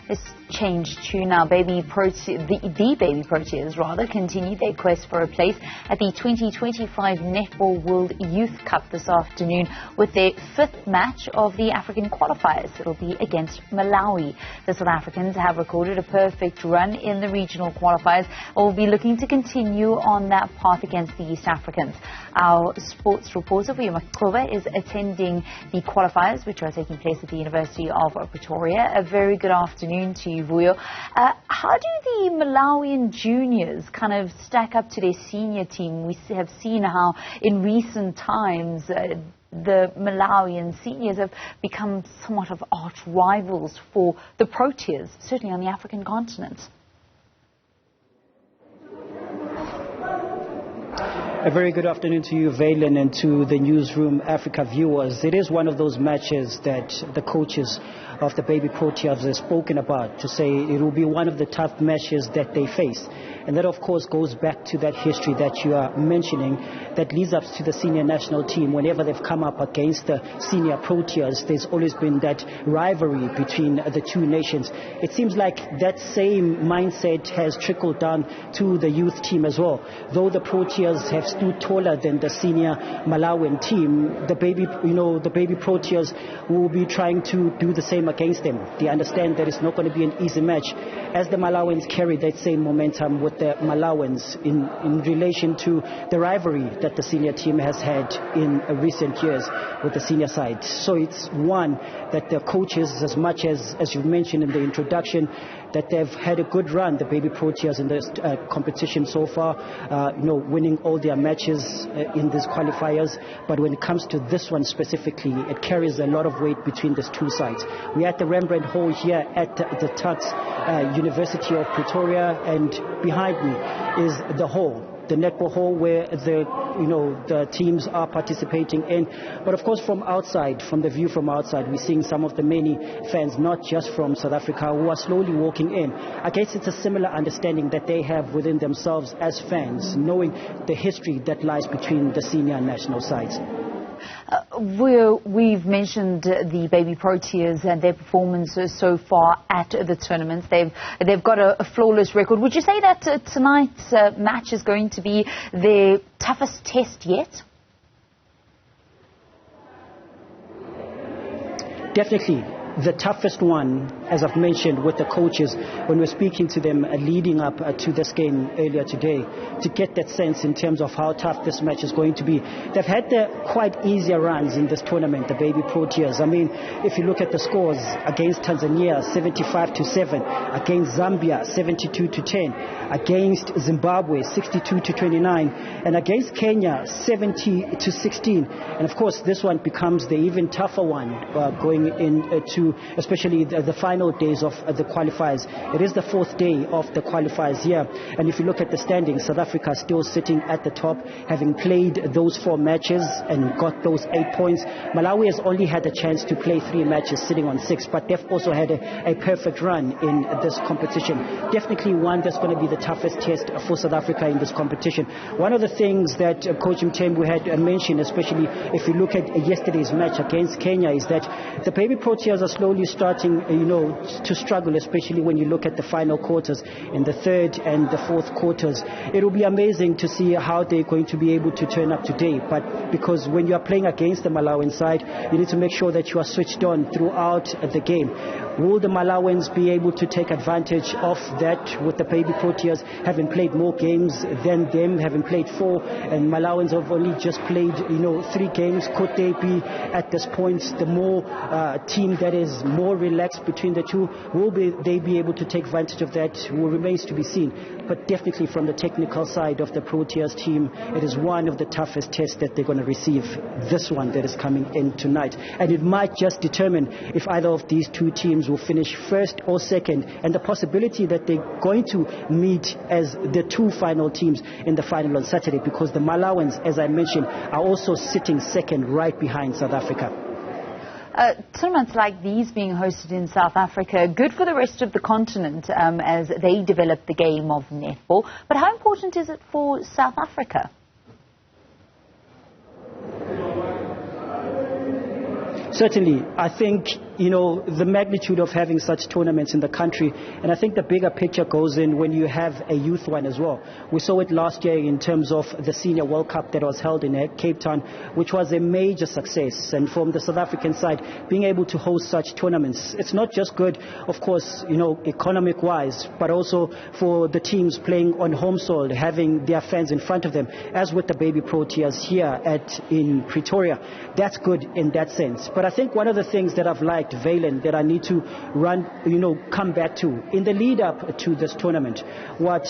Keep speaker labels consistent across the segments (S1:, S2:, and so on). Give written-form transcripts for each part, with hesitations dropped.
S1: Let's change to now. The baby Proteas rather continue their quest for a place at the 2025 Netball World Youth Cup this afternoon with their fifth match of the African qualifiers. It'll be against Malawi. The South Africans have recorded a perfect run in the regional qualifiers and will be looking to continue on that path against the East Africans. Our sports reporter Vuyo Macoba is attending the qualifiers, which are taking place at the University of Pretoria. A very good afternoon to you, Vuyo. How do the Malawian juniors kind of stack up to their senior team? We have seen how in recent times the Malawian seniors have become somewhat of arch rivals for the Proteas, certainly on the African continent.
S2: A very good afternoon to you, Valen, and to the Newzroom Afrika viewers. It is one of those matches that the coaches of the baby Proteas have spoken about, to say it will be one of the tough matches that they face. And that, of course, goes back to that history that you are mentioning that leads up to the senior national team. Whenever they've come up against the senior Proteas, there's always been that rivalry between the two nations. It seems like that same mindset has trickled down to the youth team as well. Though the Proteas have stood taller than the senior Malawian team, the baby Proteas will be trying to do the same against them. They understand that it's not going to be an easy match, as the Malawians carry that same momentum with the Malawians in relation to the rivalry that the senior team has had in recent years with the senior side. So it's one that the coaches, as much as you mentioned in the introduction, that they've had a good run, the baby Proteas, in this competition so far, winning all their matches in these qualifiers. But when it comes to this one specifically, it carries a lot of weight between these two sides. We're at the Rembrandt Hall here at the Tuks, University of Pretoria, and behind me is the hall, the netball hall, where the teams are participating in. But of course, from outside, from the view from outside, we're seeing some of the many fans, not just from South Africa, who are slowly walking in. I guess it's a similar understanding that they have within themselves as fans, knowing the history that lies between the senior and national sides.
S1: We've mentioned the baby Proteas and their performances so far at the tournaments. They've got a flawless record. Would you say that tonight's match is going to be their toughest test yet?
S2: Definitely. The toughest one, as I've mentioned, with the coaches, when we're speaking to them leading up to this game earlier today, to get that sense in terms of how tough this match is going to be. They've had the quite easier runs in this tournament, the baby Proteas. I mean, if you look at the scores, against Tanzania, 75-7, against Zambia, 72-10, against Zimbabwe, 62-29, and against Kenya, 70-16. And of course, this one becomes the even tougher one going into especially the final days of the qualifiers. It is the fourth day of the qualifiers here, and if you look at the standings, South Africa still sitting at the top, having played those 4 matches and got those 8 points. Malawi has only had a chance to play 3 matches, sitting on 6, but they've also had a perfect run in this competition. Definitely one that's going to be the toughest test for South Africa in this competition. One of the things that Coach Mthembu had mentioned, especially if you look at yesterday's match against Kenya, is that the baby Proteas are slowly starting, to struggle, especially when you look at the final quarters, in the third and the fourth quarters. It will be amazing to see how they're going to be able to turn up today. But because when you are playing against the Malawian side, you need to make sure that you are switched on throughout the game. Will the Malawians be able to take advantage of that, with the baby Proteas having played more games than them, having played 4, and Malawians have only just played 3 games? Could they be at this point the more team that is more relaxed between the two? Will they be able to take advantage of that? Remains to be seen. But definitely from the technical side of the Proteas team, it is one of the toughest tests that they're going to receive, this one that is coming in tonight. And it might just determine if either of these two teams will finish first or second, and the possibility that they're going to meet as the 2 final teams in the final on Saturday, because the Malawians, as I mentioned, are also sitting second right behind South Africa.
S1: Tournaments like these being hosted in South Africa, good for the rest of the continent as they develop the game of netball. But how important is it for South Africa?
S2: Certainly, I think the magnitude of having such tournaments in the country, and I think the bigger picture goes in when you have a youth one as well. We saw it last year in terms of the Senior World Cup that was held in Cape Town, which was a major success. And from the South African side, being able to host such tournaments, it's not just good, of course, economic-wise, but also for the teams playing on home soil, having their fans in front of them, as with the baby Proteas here in Pretoria. That's good in that sense. But I think one of the things that I've liked, Valen, that I need to come back to, in the lead up to this tournament, what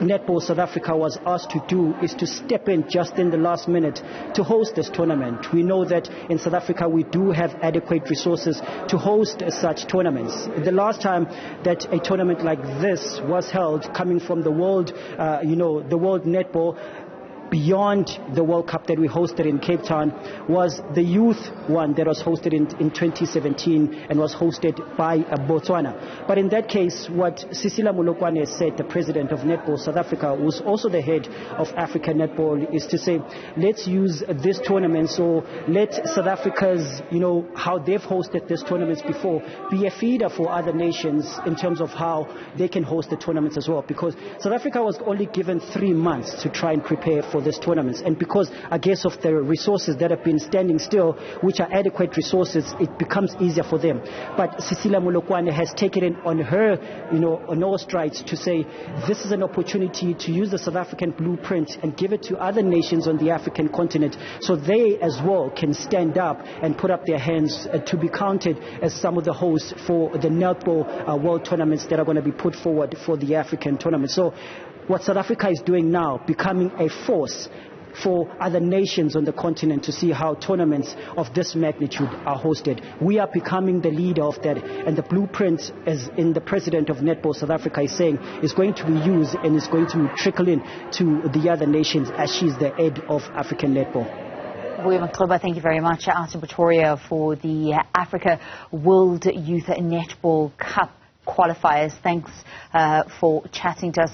S2: Netball South Africa was asked to do is to step in just in the last minute to host this tournament. We know that in South Africa we do have adequate resources to host such tournaments. The last time that a tournament like this was held, coming from the world, the World Netball, beyond the World Cup that we hosted in Cape Town, was the youth one that was hosted in 2017 and was hosted by Botswana. But in that case, what Cecilia Molokwane said, the president of Netball South Africa, who's also the head of Africa Netball, is to say, let's use this tournament, so let South Africa's, how they've hosted these tournaments before, be a feeder for other nations in terms of how they can host the tournaments as well. Because South Africa was only given 3 months to try and prepare for these tournaments, and because I guess of the resources that have been standing still, which are adequate resources, it becomes easier for them. But Cecilia Molokwane has taken it on her, on all strides to say this is an opportunity to use the South African blueprint and give it to other nations on the African continent, so they as well can stand up and put up their hands to be counted as some of the hosts for the Netball World Tournaments that are going to be put forward for the African tournament. So what South Africa is doing now, becoming a force for other nations on the continent to see how tournaments of this magnitude are hosted. We are becoming the leader of that, and the blueprint, as in the president of Netball South Africa is saying, is going to be used and is going to trickle in to the other nations, as she's the head of African Netball.
S1: Vuyo Macoba, thank you very much. Out in Pretoria for the Africa World Youth Netball Cup qualifiers. Thanks for chatting to us.